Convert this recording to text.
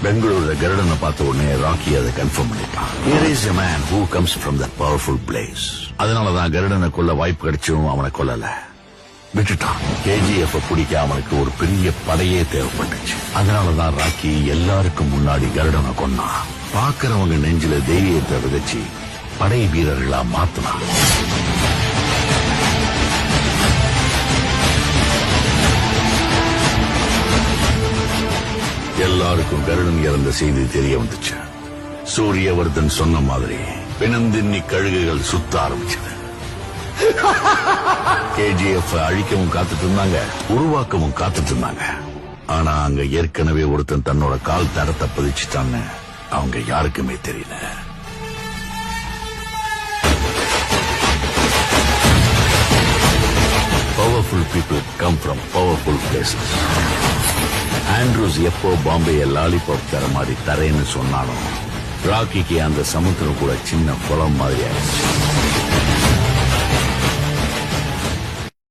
பெங்களூர்ல கருடனை பார்த்த உடனே ராக்கி அதை கன்ஃபார்ம் பண்ணிட்டான். Here is a man who comes from that powerful place. அதனாலதான் கருடனை கொல்ல வாய்ப்பு கிடைச்சும் அவனை கொல்லல, விட்டுட்டான். KGF பிடிக்க அவனுக்கு ஒரு பெரிய படையே தேவைப்பட்டுச்சு. அதனாலதான் ராக்கி எல்லாருக்கும் முன்னாடி கருடனை கொன்னான். பாக்குறவங்க நெஞ்சில தைரியத்தை விதைச்சு படை வீரர்களா மாத்தினான். எல்லாருக்கும் கருடன் இறந்த செய்தி தெரிய வந்துச்சு. சூரியவர்தன் சொன்ன மாதிரி பிணந்தின்னி கழுகுகள் சுத்த ஆரம்பிச்சது. KGF அழிக்கவும் காத்துட்டு இருந்தாங்க, உருவாக்கவும் காத்துட்டு இருந்தாங்க. ஆனா அங்க ஏற்கனவே ஒருத்தன் தன்னோட கால் தடத்தை பதிச்சுட்டான்னு அவங்க யாருக்குமே தெரியல. Powerful people come from powerful places. Andrews எப்போ பாம்பேய லாலிபாப் தர மாதிரி தரேன்னு சொன்னாலும் ராக்கிக்கு அந்த சமுத்திரம் கூட சின்ன குளம் மாதிரி ஆயிடுச்சு.